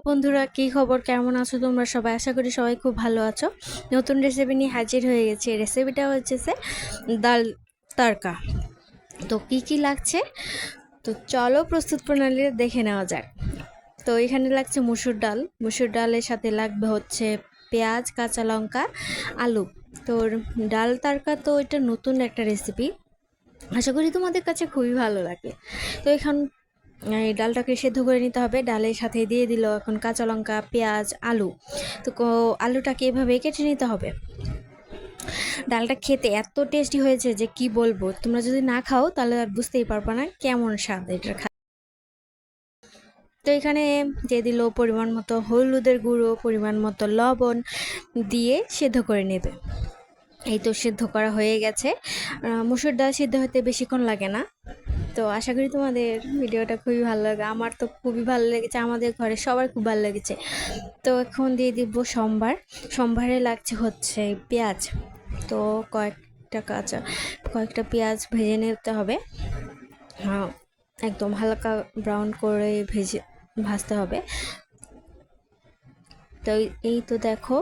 বন্ধুরা, কি খবর? কেমন আছো তোমরা সবাই? আশা করি সবাই খুব ভালো আছো। নতুন রেসিপি নিয়ে হাজির হয়ে গেছি। রেসিপিটা হচ্ছে ডাল তড়কা। তো কি লাগছে, তো চলো প্রস্তুত প্রণালী দেখে নেওয়া যাক। তো এখানে লাগছে মুসুর ডাল। মুসুর ডালের সাথে লাগবে হচ্ছে পেঁয়াজ, কাঁচা লঙ্কা, আলু। তো ডাল তড়কা তো এটা নতুন একটা রেসিপি, আশা করি তোমাদের কাছে খুবই ভালো লাগে। তো এই ডালটাকে সেদ্ধ করে নিতে হবে। ডালের সাথে দিয়ে দিল এখন কাঁচা লঙ্কা, পেঁয়াজ, আলু। তো আলুটাকে এভাবে কেটে নিতে হবে। ডালটা খেতে এত টেস্টি হয়েছে যে কি বলবো, তোমরা যদি না খাও তাহলে আর বুঝতেই পারবে না কেমন স্বাদ এটার। তো এখানে দিয়ে দিল পরিমাণ মতো হলুদের গুঁড়ো, পরিমাণ মতো লবণ দিয়ে সেদ্ধ করে নেবে। এই তো সেদ্ধ করা হয়ে গেছে। মুসুর ডাল সিদ্ধ হতে বেশিক্ষণ লাগে না। তো আশা করি তোমাদের ভিডিওটা খুবই ভালো লাগে। আমার তো খুবই ভালো লেগেছে, আমাদের ঘরে সবার খুব ভালো লেগেছে। তো এখন দিয়ে দিব সম্ভারে লাগছে হচ্ছে পেঁয়াজ। তো কয়েকটা পেঁয়াজ ভেজে নিতে হবে। হ্যাঁ, একদম হালকা ব্রাউন করে ভাজতে হবে। তো এই তো দেখো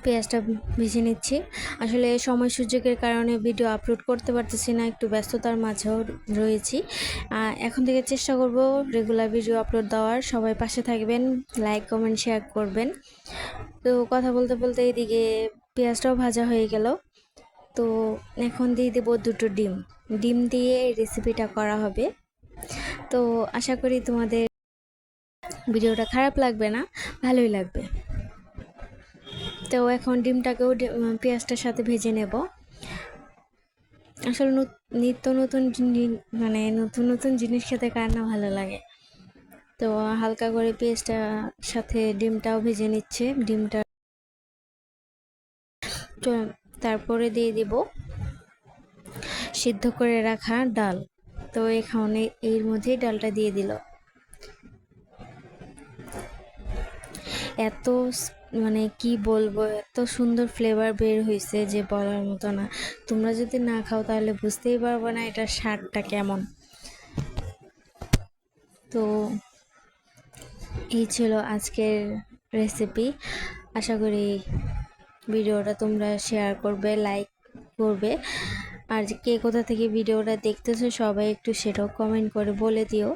পেঁয়াজটা ভেজে নিচ্ছি। আসলে সময় সুযোগের কারণে ভিডিও আপলোড করতে পারতেছি না, একটু ব্যস্ততার মাঝেও রয়েছি। এখন থেকে চেষ্টা করব রেগুলার ভিডিও আপলোড দেওয়ার। সবাই পাশে থাকবেন, লাইক কমেন্ট শেয়ার করবেন। তো কথা বলতে বলতে এদিকে পেঁয়াজটাও ভাজা হয়ে গেল। তো এখন দিয়ে দেবো দুটো ডিম দিয়ে এই রেসিপিটা করা হবে। তো আশা করি তোমাদের ভিডিওটা খারাপ লাগবে না, ভালোই লাগবে। তো এখন ডিমটাকেও পেঁয়াজটার সাথে ভেজে নেব। আসলে নিত্য নতুন নতুন নতুন জিনিস খেতে কার না ভালো লাগে। তো হালকা করে পেঁয়াজটার সাথে ডিমটাও ভেজে নিচ্ছে। ডিমটা তারপরে দিয়ে দিব সিদ্ধ করে রাখা ডাল। তো এখানে এর মধ্যেই ডালটা দিয়ে দিল। এত কি বলবো, এত সুন্দর ফ্লেভার বের হয়েছে যে বলার মতো না। তোমরা যদি না খাও তাহলে বুঝতেই পারবে না এটার স্বাদটা কেমন। তো এই ছিল আজকের রেসিপি। আশা করি ভিডিওটা তোমরা শেয়ার করবে, লাইক করবে। আর কে কোথা থেকে ভিডিওটা দেখতেছো সবাই একটু সেটাও কমেন্ট করে বলে দিও।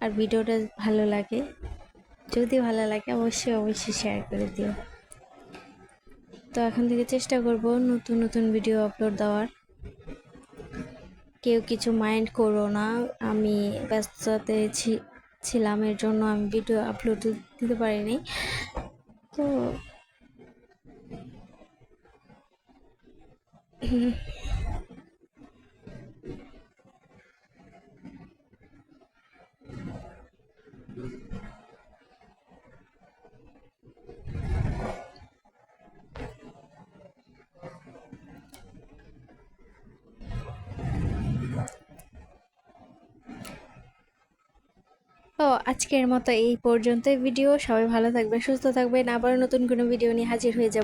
আর ভিডিওটা যদি ভালো লাগে অবশ্যই শেয়ার করে দিও। তো এখন থেকে চেষ্টা করব নতুন নতুন ভিডিও আপলোড দেওয়ার। কেউ কিছু মাইন্ড করো না, আমি ব্যস্ততাতে ছিলাম, এর জন্য আমি ভিডিও আপলোড দিতে পারিনি। তো আজকের মতো এই পর্যন্তই ভিডিও। সবাই ভালো থাকবেন, সুস্থ থাকবেন। আবার নতুন কোনো ভিডিও নিয়ে হাজির হয়ে যাব।